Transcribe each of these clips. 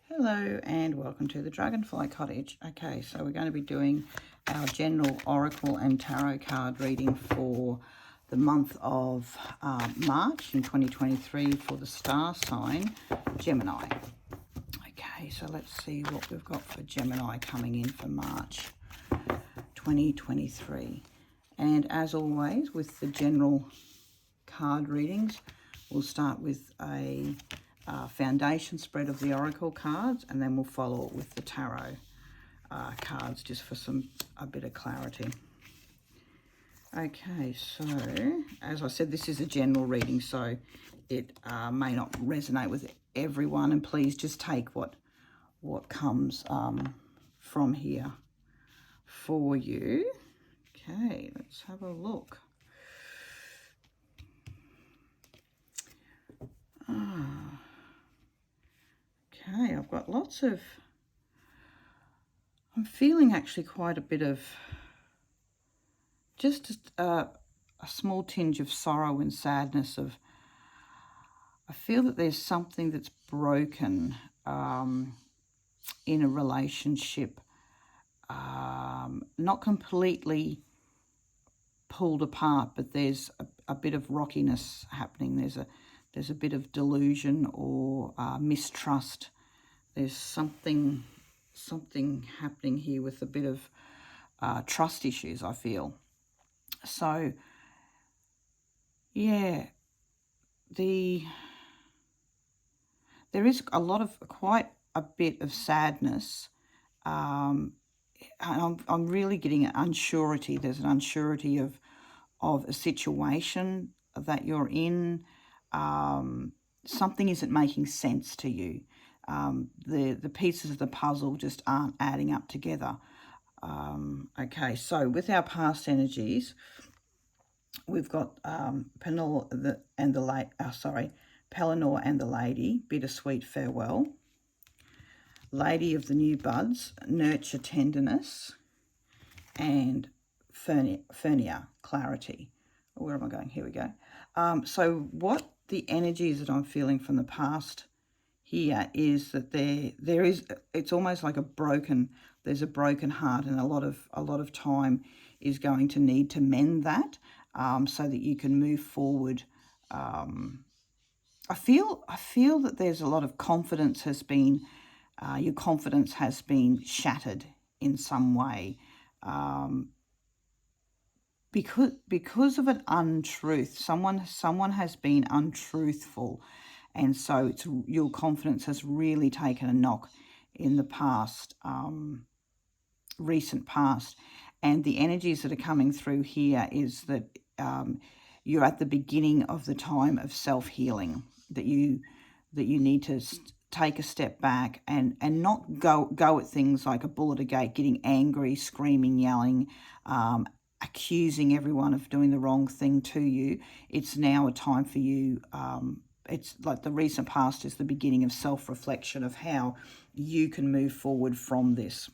Hello and welcome to the Dragonfly Cottage. Okay, so we're going to be doing our general oracle and tarot card reading for the month of March in 2023 for the star sign Gemini. Okay, so let's see what we've got for Gemini coming in for March 2023. And as always with the general card readings, we'll start with a foundation spread of the oracle cards, and then we'll follow it with the tarot cards just for a bit of clarity. Okay, so as I said, this is a general reading, so it may not resonate with everyone, and please just take what comes from here for you. Okay, let's have a look. Okay, I've got lots of, I'm feeling actually quite a bit of, just a small tinge of sorrow and sadness of, I feel that there's something that's broken in a relationship, not completely pulled apart, but there's a bit of rockiness happening. There's a bit of delusion or mistrust. There's something happening here with a bit of trust issues, I feel. So, yeah, there is quite a bit of sadness. I'm really getting an unsurety. There's an unsurety of a situation that you're in. Something isn't making sense to you. The pieces of the puzzle just aren't adding up together. Okay, so with our past energies, we've got Pellinor and the Lady, bittersweet farewell. Lady of the new buds, nurture tenderness, and Fernia, clarity. Where am I going? Here we go. So what the energies that I'm feeling from the past here is that there is, it's almost like there's a broken heart, and a lot of time is going to need to mend that, so that you can move forward. I feel that there's a lot of confidence has been, your confidence has been shattered in some way, because of an untruth. Someone has been untruthful, and so your confidence has really taken a knock in the past, recent past. And the energies that are coming through here is that you're at the beginning of the time of self-healing, that you need to take a step back and not go at things like a bull at a gate, getting angry, screaming, yelling, accusing everyone of doing the wrong thing to you. It's now a time for you. It's like the recent past is the beginning of self-reflection of how you can move forward from this.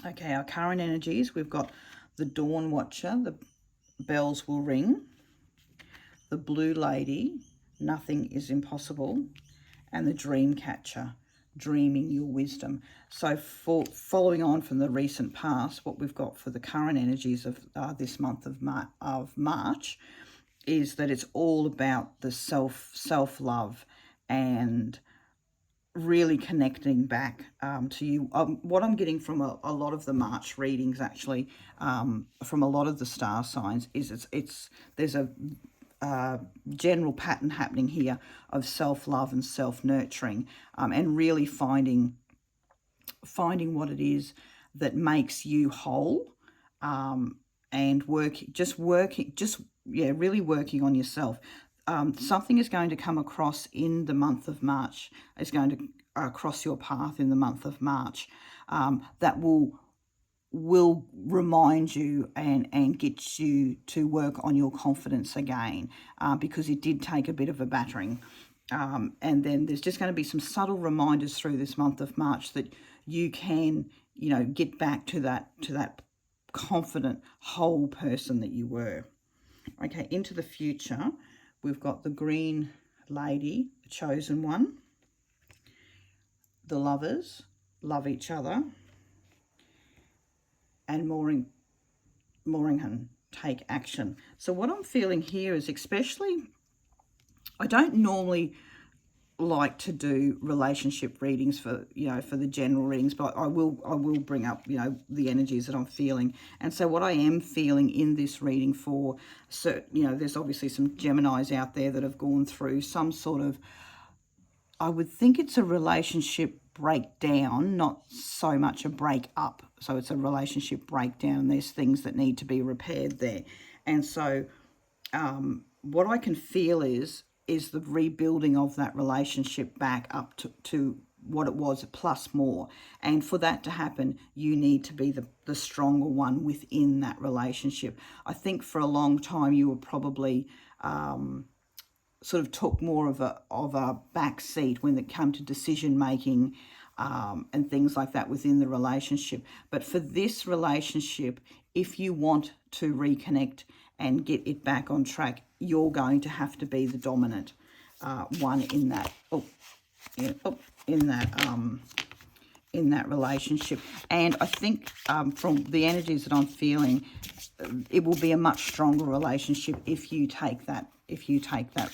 Okay, our current energies, we've got the Dawn Watcher, the bells will ring, the Blue Lady, nothing is impossible, and the Dream Catcher, dreaming your wisdom. So following on from the recent past, what we've got for the current energies of this month of March is that it's all about the self-love and really connecting back to you. What I'm getting from a lot of the March readings, actually, from a lot of the star signs, is there's a general pattern happening here of self-love and self-nurturing, and really finding what it is that makes you whole, and really working on yourself. Something is going to come across in the month of March, is going to cross your path in the month of March, that will remind you and get you to work on your confidence again, because it did take a bit of a battering. And then there's just going to be some subtle reminders through this month of March that you can, get back to that confident, whole person that you were. Okay, into the future, we've got the Green Lady, the Chosen One, the lovers love each other, and Moringham take action. So what I'm feeling here is, especially, I don't normally like to do relationship readings for, for the general readings, but I will bring up, the energies that I'm feeling. And so what I am feeling in this reading for, so, there's obviously some Geminis out there that have gone through some sort of, I would think it's a relationship breakdown, not so much a break up. So it's a relationship breakdown, and there's things that need to be repaired there. And so what I can feel is the rebuilding of that relationship back up to what it was plus more. And for that to happen, you need to be the stronger one within that relationship. I think for a long time you were probably sort of took more of a back seat when it came to decision making and things like that within the relationship. But for this relationship, if you want to reconnect and get it back on track, you're going to have to be the dominant one in that in that relationship. And I think from the energies that I'm feeling, it will be a much stronger relationship if you take that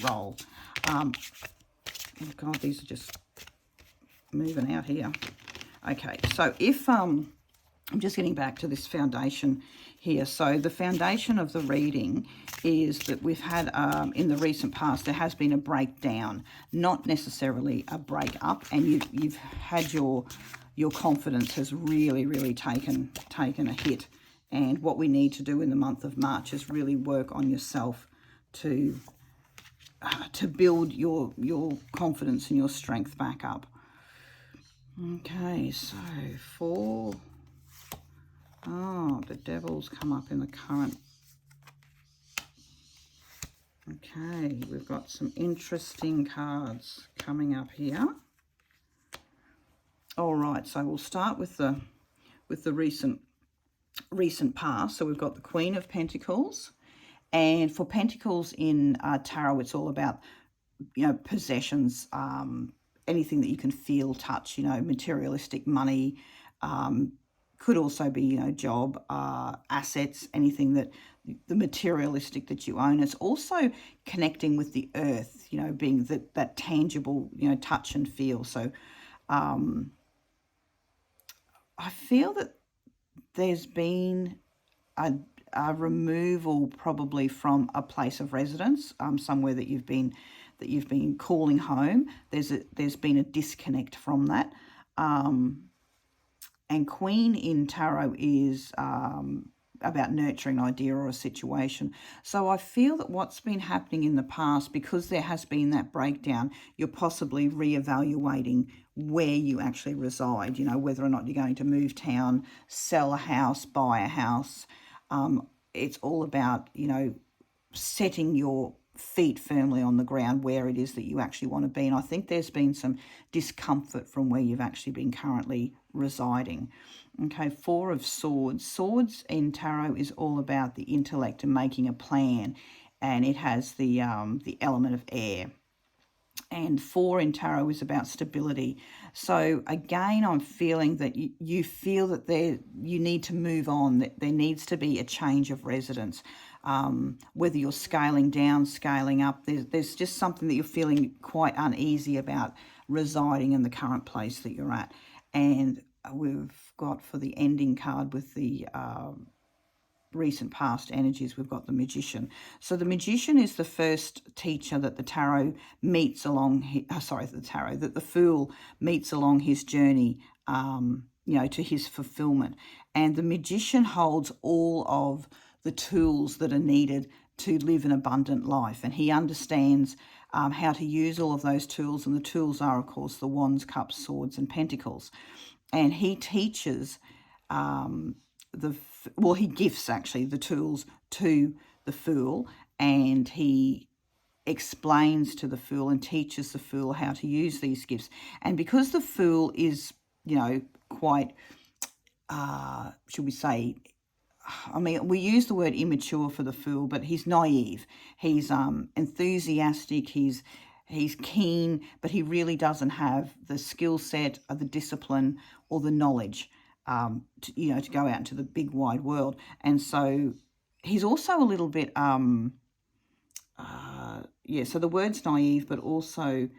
role. Oh God, these are just moving out here. Okay, so if I'm just getting back to this foundation here. So the foundation of the reading is that we've had, in the recent past, there has been a breakdown, not necessarily a break up, and you've had your confidence has really taken a hit. And what we need to do in the month of March is really work on yourself to build your confidence and your strength back up. Okay, so the devil's come up in the current. Okay, we've got some interesting cards coming up here. All right, so we'll start with the recent past. So we've got the Queen of Pentacles, and for Pentacles in tarot, it's all about possessions, anything that you can feel, touch, materialistic money. Could also be, job, assets, anything that the materialistic that you own. It's also connecting with the earth, being that tangible, touch and feel. So I feel that there's been a removal probably from a place of residence, somewhere that you've been calling home. There's been a disconnect from that. And Queen in tarot is about nurturing an idea or a situation. So I feel that what's been happening in the past, because there has been that breakdown, you're possibly reevaluating where you actually reside, whether or not you're going to move town, sell a house, buy a house. It's all about, setting your feet firmly on the ground where it is that you actually want to be. And I think there's been some discomfort from where you've actually been currently residing. Okay, Four of Swords. Swords in tarot is all about the intellect and making a plan, and it has the element of air. And Four in tarot is about stability. So again, I'm feeling that you feel that you need to move on, that there needs to be a change of residence. Whether you're scaling down, scaling up, there's just something that you're feeling quite uneasy about residing in the current place that you're at. And we've got, for the ending card with the recent past energies, we've got the Magician. So the Magician is the first teacher that the tarot meets along, that the Fool meets along his journey, to his fulfillment. And the Magician holds all of the tools that are needed to live an abundant life, and he understands how to use all of those tools. And the tools are, of course, the Wands, Cups, Swords, and Pentacles. And he teaches he gifts actually the tools to the Fool, and he explains to the Fool and teaches the Fool how to use these gifts. And because the Fool is, quite, should we say, we use the word immature for the Fool, but he's naive. He's enthusiastic. He's he's keen, but he really doesn't have the skill set or the discipline or the knowledge, to go out into the big wide world. And so he's also a little bit, so the word's naive, but also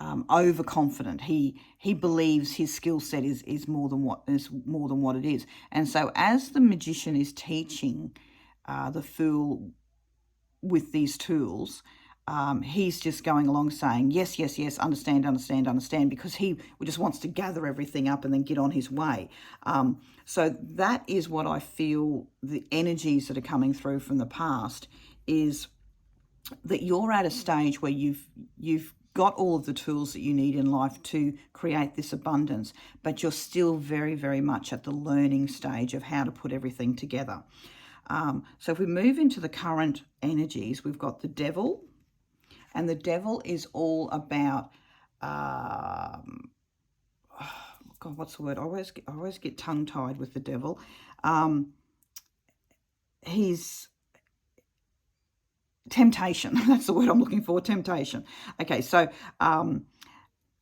overconfident. He believes his skill set is more than what it is. And so as the magician is teaching the fool with these tools, he's just going along saying, yes, yes, yes, understand, understand, understand, because he just wants to gather everything up and then get on his way. So that is what I feel the energies that are coming through from the past is that you're at a stage where you've got all of the tools that you need in life to create this abundance, but you're still very, very much at the learning stage of how to put everything together. So if we move into the current energies, we've got the devil, and the devil is all about, God, what's the word? I always get tongue-tied with the devil. He's temptation. That's the word I'm looking for, temptation. Okay, so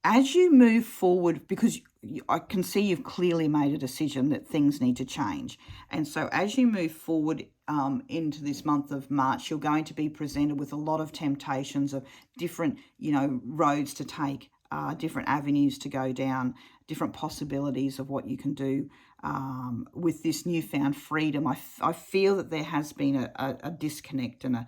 as you move forward, because I can see you've clearly made a decision that things need to change. And so as you move forward into this month of March, you're going to be presented with a lot of temptations of different, roads to take, different avenues to go down, different possibilities of what you can do with this newfound freedom. I feel that there has been a disconnect and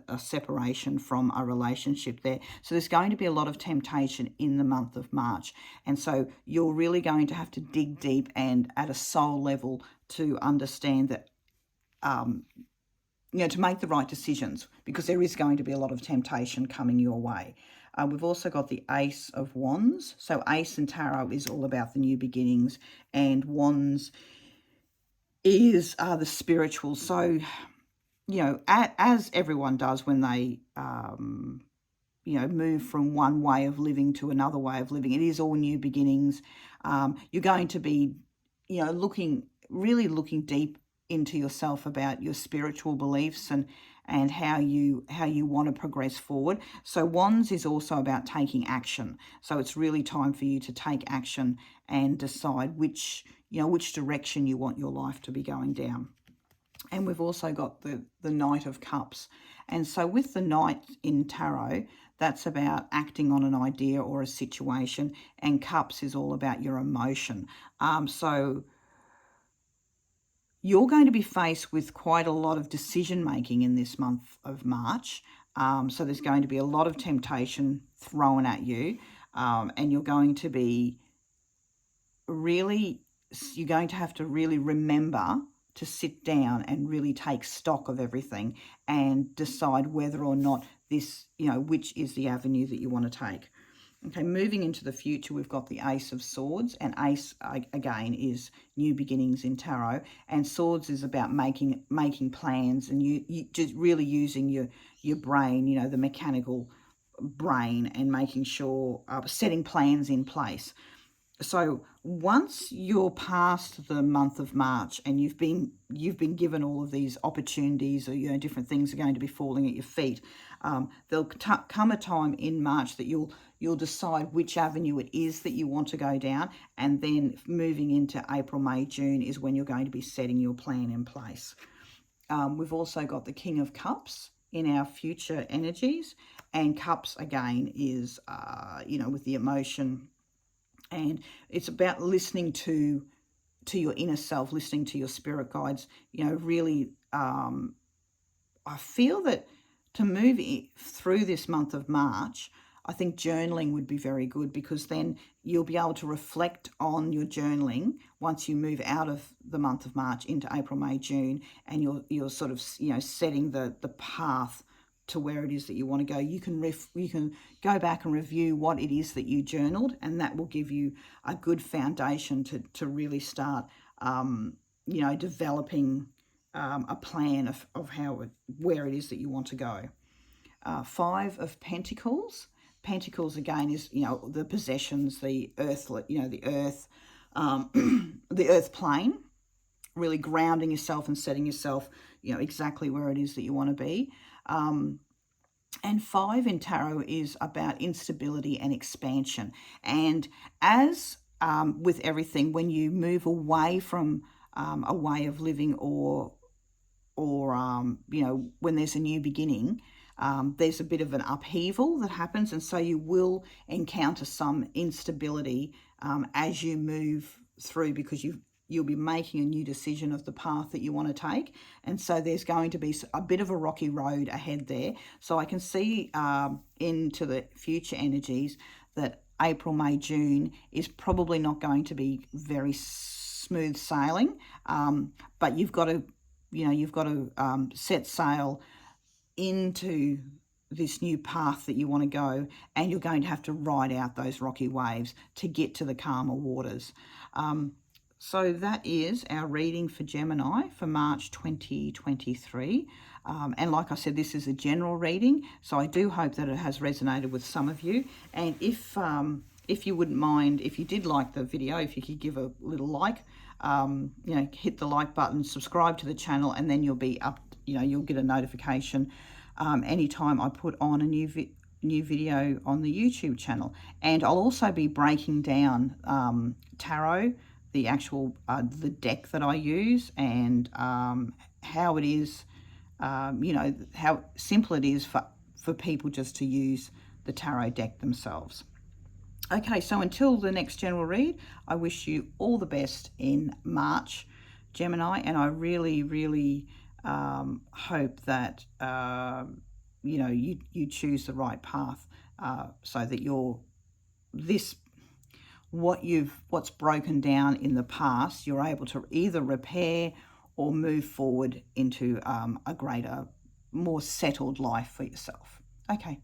a separation from a relationship there. So there's going to be a lot of temptation in the month of March. And so you're really going to have to dig deep and at a soul level to understand that, to make the right decisions, because there is going to be a lot of temptation coming your way. We've also got the Ace of Wands. So Ace in Tarot is all about the new beginnings, and Wands is the spiritual. So, as everyone does when they, move from one way of living to another way of living, it is all new beginnings. You're going to be, really looking deep into yourself about your spiritual beliefs and how you want to progress forward. So Wands is also about taking action. So it's really time for you to take action and decide which direction you want your life to be going down. And we've also got the Knight of Cups. And so with the Knight in Tarot, that's about acting on an idea or a situation, and Cups is all about your emotion. So you're going to be faced with quite a lot of decision making in this month of March. So there's going to be a lot of temptation thrown at you, and you're going to have to really remember to sit down and really take stock of everything and decide whether or not this, which is the avenue that you want to take. Okay, moving into the future, we've got the Ace of Swords, and Ace, again, is new beginnings in Tarot, and Swords is about making plans, and you just really using your brain, the mechanical brain, and making sure, setting plans in place. So once you're past the month of March and you've been given all of these opportunities, or different things are going to be falling at your feet, there'll come a time in March that you'll decide which avenue it is that you want to go down, and then moving into April, May, June is when you're going to be setting your plan in place. We've also got the King of Cups in our future energies, and Cups again is with the emotion. And it's about listening to your inner self, listening to your spirit guides. Really, I feel that to move through this month of March, I think journaling would be very good, because then you'll be able to reflect on your journaling once you move out of the month of March into April, May, June, and you're sort of, setting the path to where it is that you want to go. You can go back and review what it is that you journaled, and that will give you a good foundation to really start, developing a plan of where it is that you want to go. 5 of Pentacles. Pentacles again is the possessions, the earth, the earth, the earth plane. Really grounding yourself and setting yourself, exactly where it is that you want to be. And 5 in tarot is about instability and expansion. And as with everything, when you move away from a way of living, or you know, when there's a new beginning, there's a bit of an upheaval that happens, and so you will encounter some instability as you move through, because you'll be making a new decision of the path that you want to take, and so there's going to be a bit of a rocky road ahead there. So I can see into the future energies that April, May, June is probably not going to be very smooth sailing, but you've got to, you know, you've got to set sail into this new path that you want to go, and you're going to have to ride out those rocky waves to get to the calmer waters. So that is our reading for Gemini for March 2023. And like I said, this is a general reading, so I do hope that it has resonated with some of you. And if you wouldn't mind, if you did like the video, if you could give a little like, you know, hit the like button, subscribe to the channel, and then you'll be up, you know, you'll get a notification anytime I put on a new video on the YouTube channel. And I'll also be breaking down tarot, the actual the deck that I use, and how it is, you know, how simple it is for people just to use the tarot deck themselves. Okay, so until the next general read, I wish you all the best in March, Gemini, and I really, really hope that you know, you choose the right path, so that what's broken down in the past, you're able to either repair or move forward into a greater, more settled life for yourself. Okay.